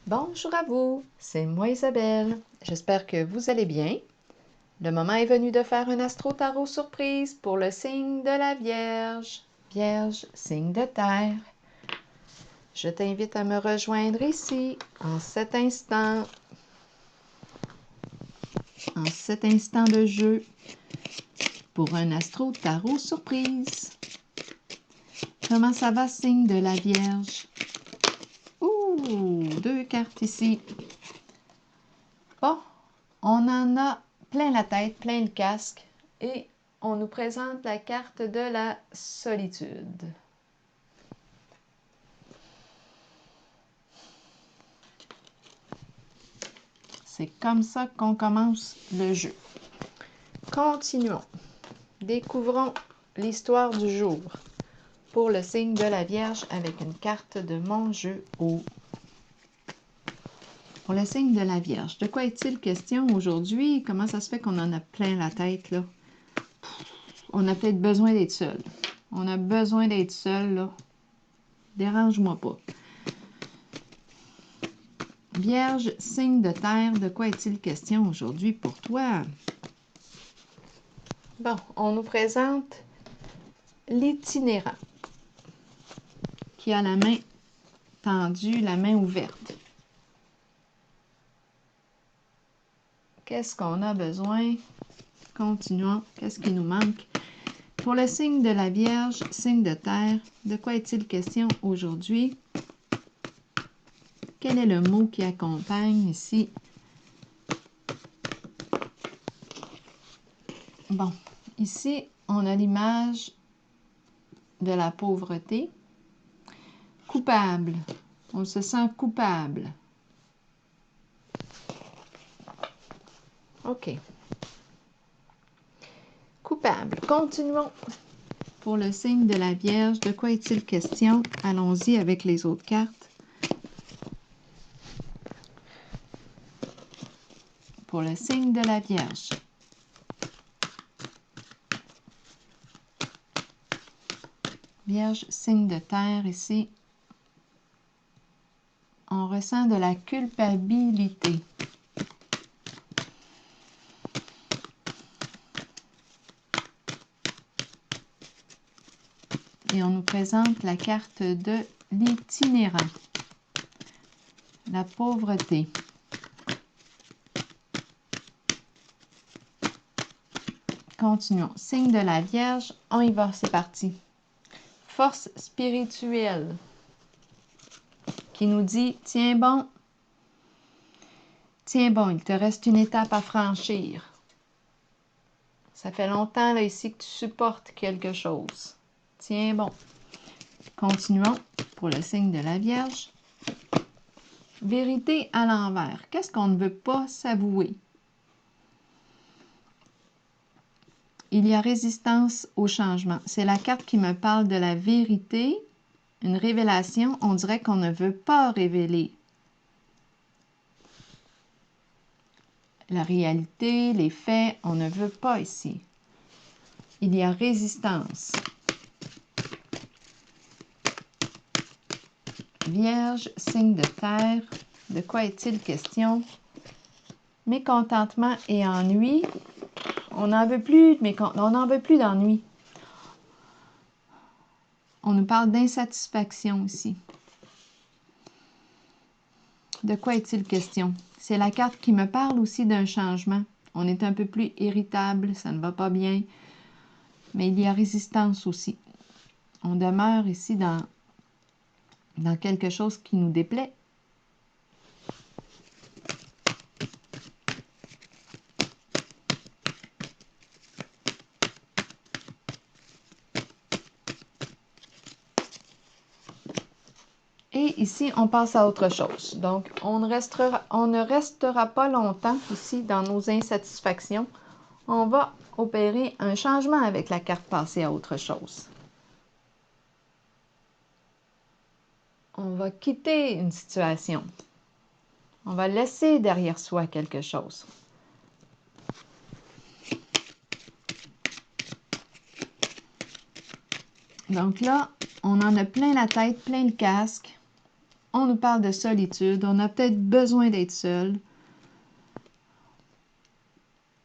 Bonjour à vous, c'est moi Isabelle. J'espère que vous allez bien. Le moment est venu de faire un astro-tarot surprise pour le signe de la Vierge. Vierge, signe de terre. Je t'invite à me rejoindre ici, en cet instant de jeu, pour un astro-tarot surprise. Comment ça va, signe de la Vierge? Ouh, 2 cartes ici. Bon, on en a plein la tête, plein le casque, et on nous présente la carte de la solitude. C'est comme ça qu'on commence le jeu. Continuons. Découvrons l'histoire du jour pour le signe de la Vierge avec une carte de mon jeu haut. Pour le signe de la Vierge, de quoi est-il question aujourd'hui? Comment ça se fait qu'on en a plein la tête, là? On a peut-être besoin d'être seul. On a besoin d'être seul, là. Dérange-moi pas. Vierge, signe de terre, de quoi est-il question aujourd'hui pour toi? Bon, on nous présente l'itinérant qui a la main tendue, la main ouverte. Qu'est-ce qu'on a besoin? Continuons. Qu'est-ce qui nous manque? Pour le signe de la Vierge, signe de terre, de quoi est-il question aujourd'hui? Quel est le mot qui accompagne ici? Bon, ici, on a l'image de la pauvreté. Coupable. On se sent coupable. OK. Coupable. Continuons. Pour le signe de la Vierge, de quoi est-il question? Allons-y avec les autres cartes. Pour le signe de la Vierge. Vierge, signe de terre ici. On ressent de la culpabilité. Et on nous présente la carte de l'itinérant. La pauvreté. Continuons. Signe de la Vierge, on y va, c'est parti. Force spirituelle qui nous dit, tiens bon, il te reste une étape à franchir. Ça fait longtemps là ici que tu supportes quelque chose. Tiens bon. Continuons pour le signe de la Vierge. Vérité à l'envers. Qu'est-ce qu'on ne veut pas s'avouer? Il y a résistance au changement. C'est la carte qui me parle de la vérité. Une révélation, on dirait qu'on ne veut pas révéler la réalité, les faits, on ne veut pas ici. Il y a résistance. Vierge, signe de terre, de quoi est-il question? Mécontentement et ennui. On n'en veut plus on n'en veut plus d'ennui. On nous parle d'insatisfaction ici. De quoi est-il question? C'est la carte qui me parle aussi d'un changement. On est un peu plus irritable, ça ne va pas bien. Mais il y a résistance aussi. On demeure ici dans quelque chose qui nous déplaît. Et ici, on passe à autre chose. Donc, on ne restera pas longtemps ici dans nos insatisfactions. On va opérer un changement avec la carte passée à autre chose. On va quitter une situation. On va laisser derrière soi quelque chose. Donc là, on en a plein la tête, plein le casque. On nous parle de solitude. On a peut-être besoin d'être seul.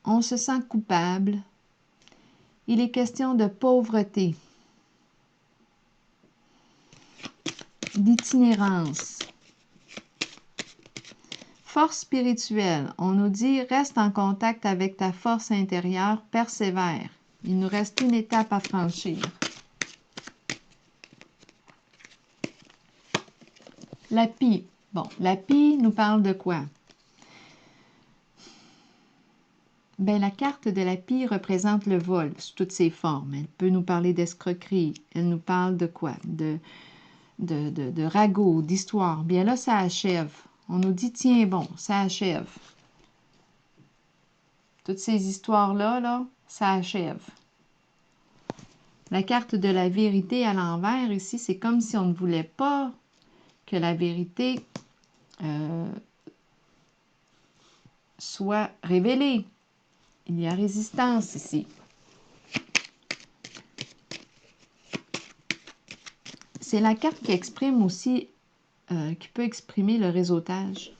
On se sent coupable. Il est question de pauvreté, d'itinérance. Force spirituelle. On nous dit, reste en contact avec ta force intérieure, persévère. Il nous reste une étape à franchir. La pie. Bon, la pie nous parle de quoi? Bien, la carte de la pie représente le vol sous toutes ses formes. Elle peut nous parler d'escroquerie. Elle nous parle de quoi? De ragots, d'histoire. Bien là, ça achève. On nous dit, tiens bon, ça achève. Toutes ces histoires-là, là, ça achève. La carte de la vérité à l'envers, ici, c'est comme si on ne voulait pas que la vérité soit révélée. Il y a résistance ici. C'est la carte qui exprime aussi, qui peut exprimer le réseautage.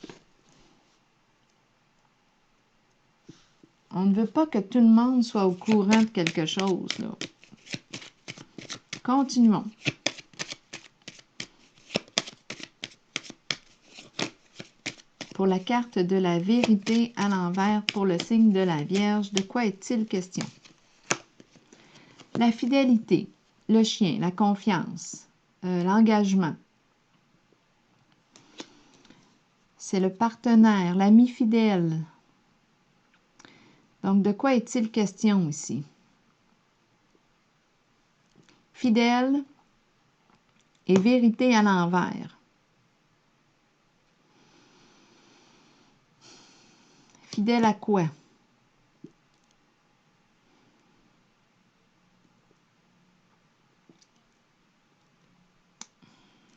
On ne veut pas que tout le monde soit au courant de quelque chose, là. Continuons. Pour la carte de la vérité à l'envers, pour le signe de la Vierge, de quoi est-il question? La fidélité, le chien, la confiance, l'engagement. C'est le partenaire, l'ami fidèle. Donc, de quoi est-il question ici? Fidèle et vérité à l'envers. Fidèle à quoi?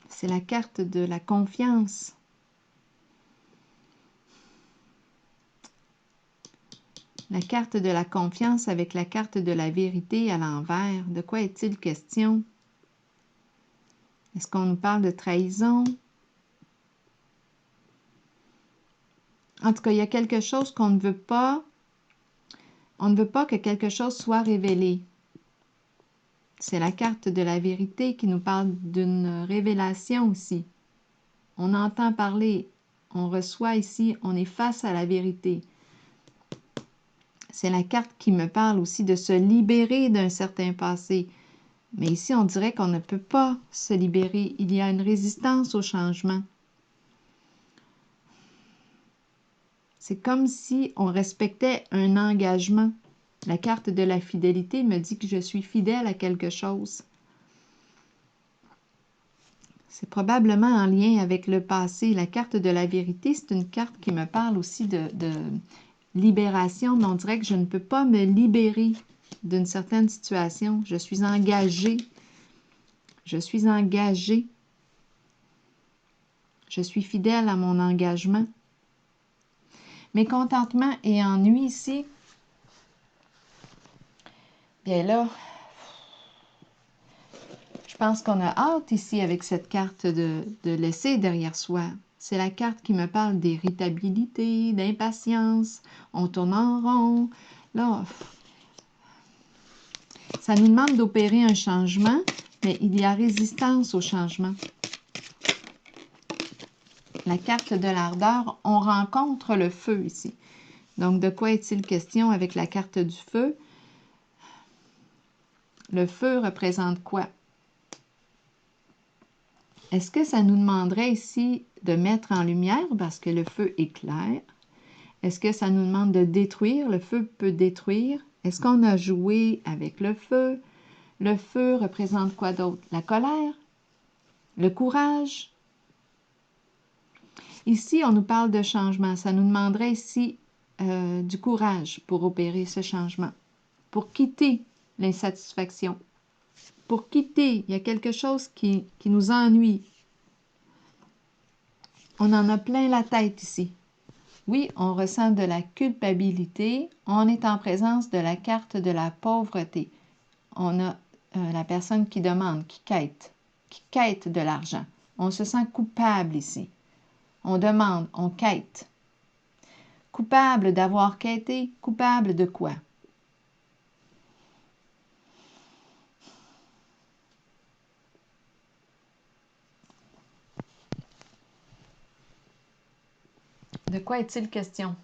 C'est la carte de la confiance. La carte de la confiance avec la carte de la vérité à l'envers. De quoi est-il question? Est-ce qu'on nous parle de trahison? En tout cas, il y a quelque chose qu'on ne veut pas. On ne veut pas que quelque chose soit révélé. C'est la carte de la vérité qui nous parle d'une révélation aussi. On entend parler, on reçoit ici, on est face à la vérité. C'est la carte qui me parle aussi de se libérer d'un certain passé. Mais ici, on dirait qu'on ne peut pas se libérer. Il y a une résistance au changement. C'est comme si on respectait un engagement. La carte de la fidélité me dit que je suis fidèle à quelque chose. C'est probablement en lien avec le passé. La carte de la vérité, c'est une carte qui me parle aussi de libération, mais on dirait que je ne peux pas me libérer d'une certaine situation. Je suis engagée. Je suis engagée. Je suis fidèle à mon engagement. Mécontentement et ennui ici, bien là, je pense qu'on a hâte ici avec cette carte de laisser derrière soi. C'est la carte qui me parle d'irritabilité, d'impatience. On tourne en rond. Là, ça nous demande d'opérer un changement, mais il y a résistance au changement. La carte de l'ardeur, on rencontre le feu ici. Donc, de quoi est-il question avec la carte du feu? Le feu représente quoi? Est-ce que ça nous demanderait ici de mettre en lumière parce que le feu éclaire? Est-ce que ça nous demande de détruire? Le feu peut détruire. Est-ce qu'on a joué avec le feu? Le feu représente quoi d'autre? La colère? Le courage? Ici, on nous parle de changement. Ça nous demanderait ici du courage pour opérer ce changement, pour quitter l'insatisfaction, pour quitter. Il y a quelque chose qui nous ennuie. On en a plein la tête ici. Oui, on ressent de la culpabilité. On est en présence de la carte de la pauvreté. On a la personne qui demande, qui quête de l'argent. On se sent coupable ici. On demande, on quête. Coupable d'avoir quêté, coupable de quoi? De quoi est-il question?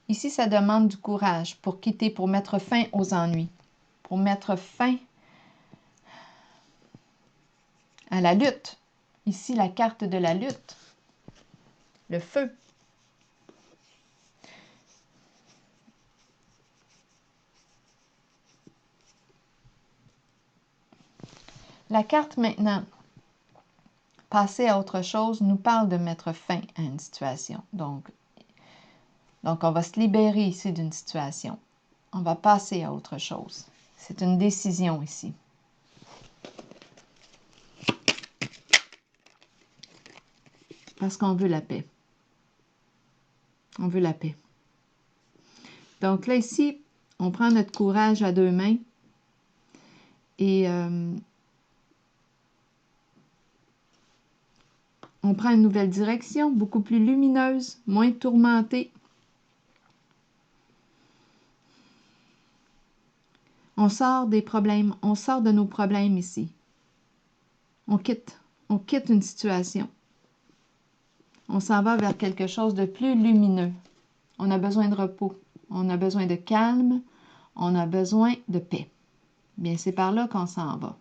Ici, ça demande du courage pour quitter, pour mettre fin aux ennuis, pour mettre fin à la lutte. Ici, la carte de la lutte, le feu. La carte maintenant, passer à autre chose, nous parle de mettre fin à une situation. Donc on va se libérer ici d'une situation. On va passer à autre chose. C'est une décision ici. Parce qu'on veut la paix. On veut la paix. Donc là, ici, on prend notre courage à deux mains et on prend une nouvelle direction, beaucoup plus lumineuse, moins tourmentée. On sort des problèmes, on sort de nos problèmes ici. On quitte une situation. On s'en va vers quelque chose de plus lumineux. On a besoin de repos, on a besoin de calme, on a besoin de paix. Bien, c'est par là qu'on s'en va.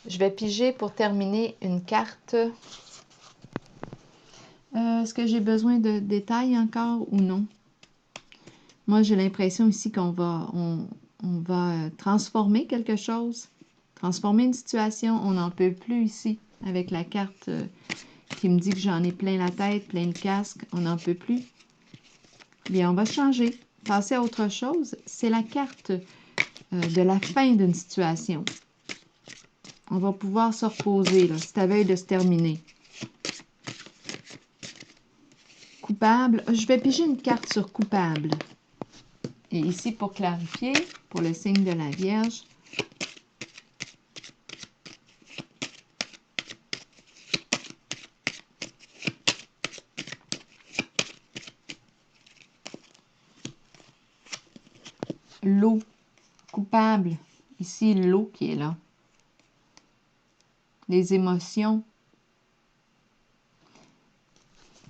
Je vais piger pour terminer une carte. Est-ce que j'ai besoin de détails encore ou non? Moi, j'ai l'impression ici qu'on va, on va transformer quelque chose, transformer une situation. On n'en peut plus ici avec la carte qui me dit que j'en ai plein la tête, plein le casque. On n'en peut plus. Bien, on va changer, passer à autre chose. C'est la carte de la fin d'une situation. On va pouvoir se reposer, là, c'est à veille de se terminer. Coupable. Je vais piger une carte sur coupable. Et ici, pour clarifier, pour le signe de la Vierge, l'eau, coupable. Ici, l'eau qui est là. Les émotions.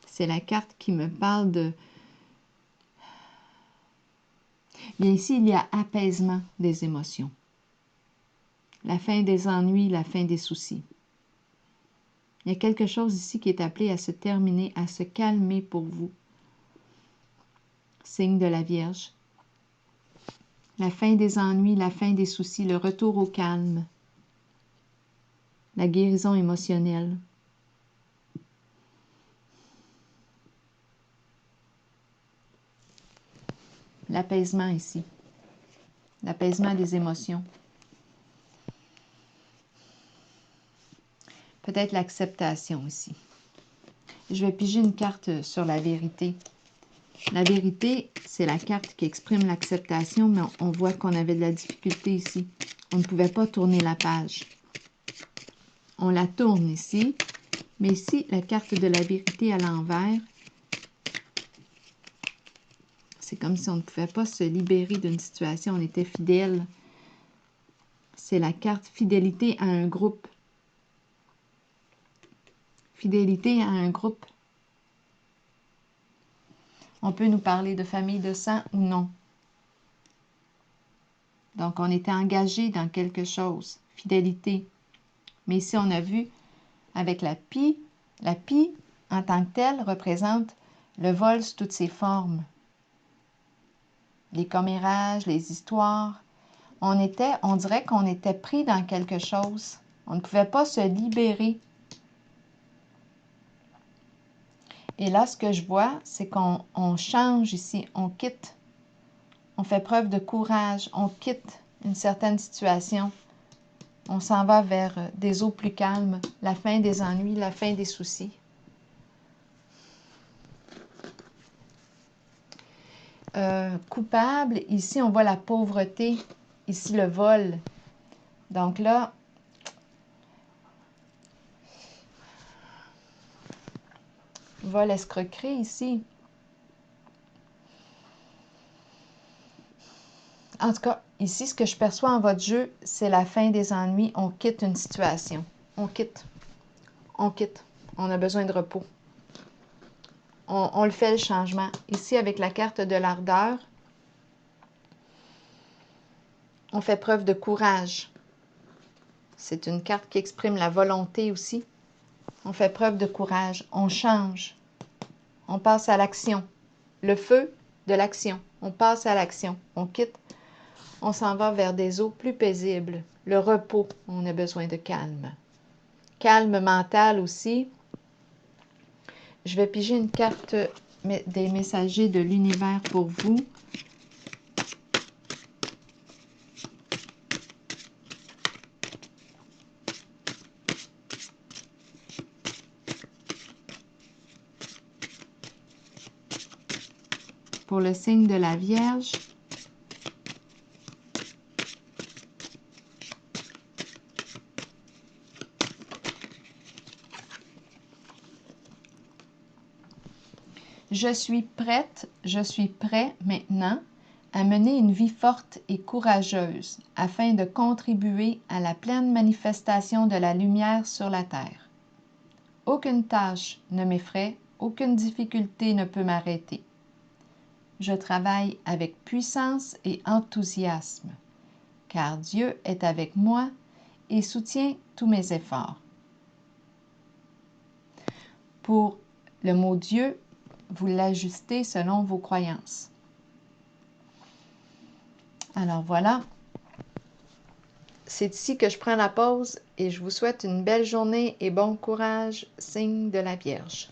C'est la carte qui me parle de... Bien, ici, il y a apaisement des émotions. La fin des ennuis, la fin des soucis. Il y a quelque chose ici qui est appelé à se terminer, à se calmer pour vous. Signe de la Vierge. La fin des ennuis, la fin des soucis, le retour au calme. La guérison émotionnelle. L'apaisement ici. L'apaisement des émotions. Peut-être l'acceptation ici. Je vais piger une carte sur la vérité. La vérité, c'est la carte qui exprime l'acceptation, mais on voit qu'on avait de la difficulté ici. On ne pouvait pas tourner la page. On la tourne ici, mais ici, la carte de la vérité à l'envers, c'est comme si on ne pouvait pas se libérer d'une situation, on était fidèle. C'est la carte fidélité à un groupe. Fidélité à un groupe. On peut nous parler de famille de sang ou non. Donc, on était engagé dans quelque chose. Fidélité. Mais ici, on a vu avec la pie en tant que telle représente le vol sous toutes ses formes. Les commérages, les histoires. On dirait qu'on était pris dans quelque chose. On ne pouvait pas se libérer. Et là, ce que je vois, c'est qu'on change ici, on quitte. On fait preuve de courage, on quitte une certaine situation. On s'en va vers des eaux plus calmes, la fin des ennuis, la fin des soucis. coupable. Ici, on voit la pauvreté. Ici, le vol. Donc là, vol, escroquerie ici. En tout cas, ici, ce que je perçois en votre jeu, c'est la fin des ennuis. On quitte une situation. On quitte. On quitte. On a besoin de repos. On le fait, le changement. Ici, avec la carte de l'ardeur, on fait preuve de courage. C'est une carte qui exprime la volonté aussi. On fait preuve de courage. On change. On passe à l'action. Le feu de l'action. On passe à l'action. On quitte. On s'en va vers des eaux plus paisibles. Le repos. On a besoin de calme. Calme mental aussi. Je vais piger une carte des messagers de l'univers pour vous. Pour le signe de la Vierge. Je suis prête, je suis prêt maintenant à mener une vie forte et courageuse afin de contribuer à la pleine manifestation de la lumière sur la terre. Aucune tâche ne m'effraie, aucune difficulté ne peut m'arrêter. Je travaille avec puissance et enthousiasme, car Dieu est avec moi et soutient tous mes efforts. Pour le mot Dieu, vous l'ajustez selon vos croyances. Alors voilà, c'est ici que je prends la pause et je vous souhaite une belle journée et bon courage, signe de la Vierge.